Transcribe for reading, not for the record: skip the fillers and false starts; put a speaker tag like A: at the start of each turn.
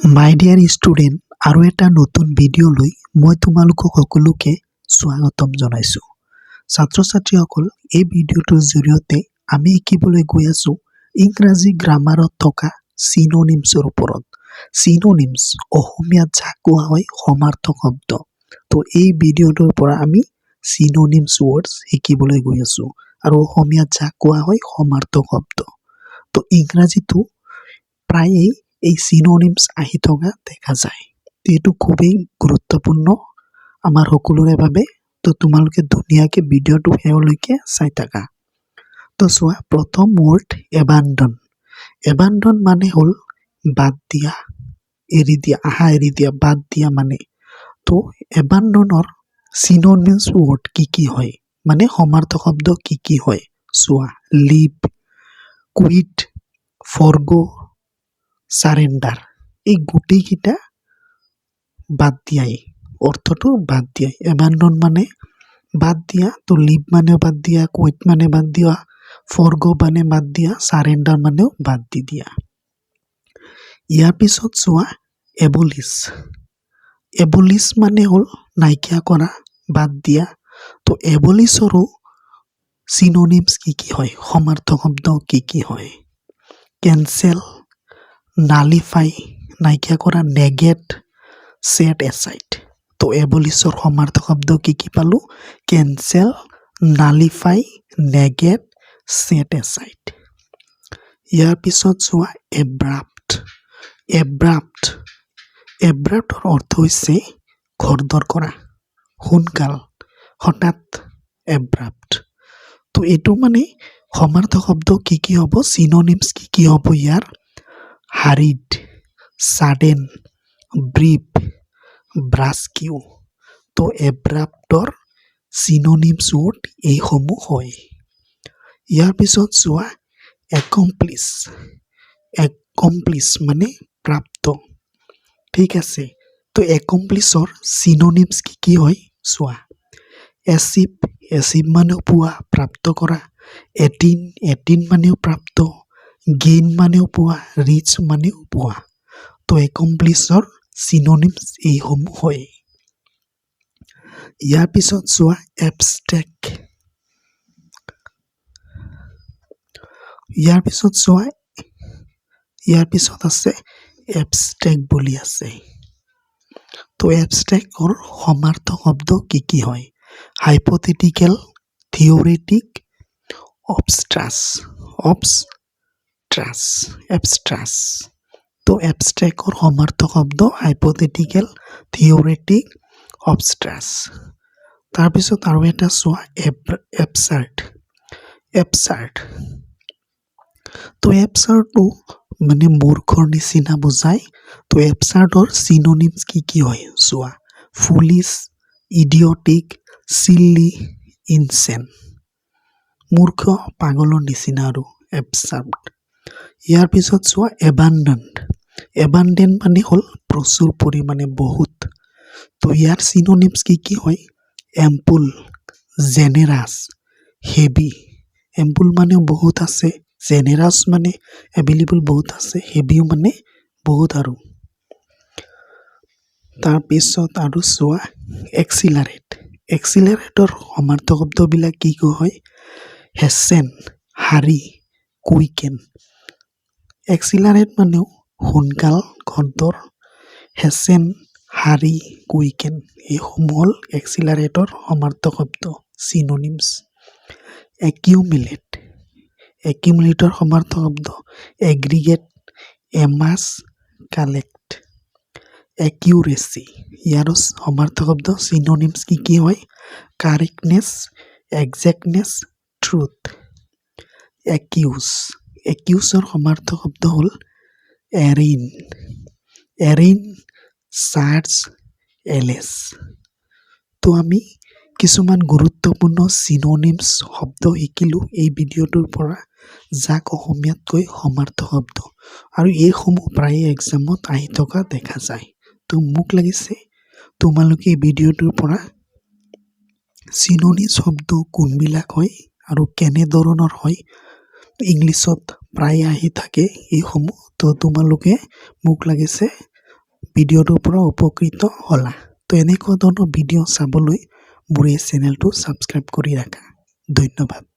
A: মাই dear student আৰু এটা নতুন ভিডিঅ'লৈ মই তোমালোকক সকলোকে স্বাগতম জনাইছোঁ। ছাত্ৰ-ছাত্ৰীসকল, এই ভিডিঅ'টোৰ জৰিয়তে আমি শিকিবলৈ গৈ আছোঁ ইংৰাজী গ্ৰামাৰত থকা চিনোনিমছৰ ওপৰত। চিনোনিমছ অসমীয়াত যাক কোৱা হয় সমাৰ্থক শব্দ। তো এই ভিডিঅ'টোৰ পৰা আমি চিনোনিমছ ৱৰ্ডছ শিকিবলৈ গৈ আছোঁ আৰু অসমীয়াত যাক কোৱা হয় সমাৰ্থক শব্দ। তো ইংৰাজীটো প্ৰায়েই এই চিনোনিমছ আহি থকা দেখা যায়। এইটো খুবেই গুৰুত্বপূৰ্ণ আমাৰ সকলোৰে বাবে। তো তোমালোকে ধুনীয়াকৈ ভিডিঅ'টো শেষলৈকে চাই থাকা। তো চোৱা, প্ৰথম ৱৰ্ড এবাণ্ডন। এবাণ্ডন মানে হ'ল বাদ দিয়া, এৰি দিয়া, এৰি দিয়া, বাদ দিয়া মানে। তো এবাণ্ডনৰ চিনোনিমছ ৱৰ্ড কি হয়, মানে সমাৰ্থক শব্দ কি হয় চোৱা। Leave, quit, forgo, surrender. এই গোটেইকেইটা বাদ দিয়াই, অৰ্থটো বাদ দিয়াই। এবাণ্ডন মানে বাদ দিয়া, তো লিভ মানে বাদ দিয়া, কুইট মানে বাদ দিয়া, ফৰগো মানে বাদ দিয়া, সাৰেণ্ডাৰ মানেও বাদ দি দিয়া। ইয়াৰ পিছত চোৱা এবলিছ। এবলিছ মানে হ'ল নাইকিয়া কৰা, বাদ দিয়া। তো এবলিছৰো চিনোনিমছ কি হয়, সমাৰ্থক শব্দ কি হয়। কেনচেল, নালিফাই নাইকিয়া কৰা, নেগেট, ছেট এছাইড। তো এবলিছৰ সমাৰ্থক শব্দ কি পালো, কেনচেল, নালিফাই, নেগেট, ছেট এছাইড। ইয়াৰ পিছত চোৱা এব্ৰাপ্ট। এব্ৰাপ্ট, এব্ৰাপ্টৰ অৰ্থ হৈছে খৰধৰ কৰা, সোনকাল, হঠাৎ, এব্ৰাপ্ট। তো এইটো মানে সমাৰ্থক শব্দ কি হ'ব, চিনোনিমছ কি হ'ব ইয়াৰ, হাৰিড, ছাডেন, ব্ৰিফ, ব্ৰাস্কিউ। তো এব্ৰাপ্টৰ চিনোনিমছ ৱৰ্ড এইসমূহ হয়। ইয়াৰ পিছত চোৱা একমপ্লিছ। একমপ্লিছ মানে প্ৰাপ্ত, ঠিক আছে। তো একমপ্লিছৰ চিনোনিমছ কি হয় চোৱা। এচিভ, এচিভ মানেও পোৱা, প্ৰাপ্ত কৰা। এটিন, এটিন মানেও প্ৰাপ্ত। গেইন মানেও পোৱা, ৰিচ মানেও পোৱা। তো একমপ্লিছৰ চিনোনিমছ এইসমূহ হয়। ইয়াৰ পিছত চোৱা এবষ্ট্ৰেক্ট। ইয়াৰ পিছত আছে এবষ্ট্ৰেক্ট বুলি আছে। তো এবষ্ট্ৰেক্টৰ সমাৰ্থক শব্দ কি হয়, হাইপথেটিকেল, থিঅৰেটিক, অবষ্ট্ৰাছ, এবষ্ট্ৰাছ। তো এবষ্ট্ৰেক্টৰ সমাৰ্থক শব্দ হাইপথেটিকেল, থিঅৰেটিক, অবষ্ট্ৰাছ। তাৰপিছত আৰু এটা চোৱা এবচাৰ্ড। এবচাৰ্ড, তো এবচাৰ্ডটো মানে মূৰ্খৰ নিচিনা বুজায়। তো এবচাৰ্ডৰ চিনোনিমছ কি হয় চোৱা। ফুলিছ, ইডিঅটিক, চিল্লি, ইনচেন। মূৰ্খ, পাগলৰ নিচিনা আৰু এবচাৰ্ড। ইয়াৰ পিছত চোৱা এবাণ্ডেণ্ট। এবাণ্ডেণ্ট মানে হ'ল প্ৰচুৰ পৰিমাণে, বহুত। তো ইয়াৰ চিনোনিমছ কি হয়, এম্পুল, জেনেৰাছ, হেভি। এম্পুল মানে বহুত আছে, জেনেৰাছ মানে এভেইলেবল বহুত আছে, হেভিও মানে বহুত আৰু। তাৰপিছত আৰু চোৱা এক্সিলাৰেট। এক্সিলাৰেটৰ সমাৰ্থক শব্দবিলাক কি হয়, হেচেন, হাৰি, কুইকেন। এক্সিলাৰেট মানেও সোনকাল, খৰধৰ। হেচেন, হাৰি, কুইকেন এইসমূহ হ'ল এক্সিলাৰেটৰ সমাৰ্থক শব্দ, চিনোনিমছ। একিউমিলেট। একিউমিলেটৰ সমাৰ্থক শব্দ এগ্ৰিগেট, এমাছ, কালেক্ট। একিউৰেচি, ইয়াৰো সমাৰ্থক শব্দ চিনোনিমছ কি হয়, কাৰেক্টনেছ, একজেক্টনেছ, ট্ৰুথ। একিউজ। একিউজৰ সমাৰ্থক শব্দ হ'ল এৰেইন। এৰেইন, চাৰ্জ, এলেছ। তো আমি কিছুমান গুৰুত্বপূৰ্ণ চিনোনিমছ শব্দ শিকিলোঁ এই ভিডিঅ'টোৰ পৰা, যাক অসমীয়াত কয় সমাৰ্থক শব্দ। আৰু এইসমূহ প্ৰায়ে এক্সামত আহি থকা দেখা যায়। তো মোক লাগিছে তোমালোকে এই ভিডিঅ'টোৰ পৰা চিনোনিমছ শব্দ কোনবিলাক হয় আৰু কেনেধৰণৰ হয়, ইংলিছত প্ৰায় আহি থাকে এইসমূহ। তো তোমালোকে মোক লাগিছে ভিডিঅ'টোৰ পৰা উপকৃত হ'লা। তো এনেকুৱা ধৰণৰ ভিডিঅ' চাবলৈ মোৰ এই চেনেলটো ছাবস্ক্ৰাইব কৰি ৰাখা। ধন্যবাদ।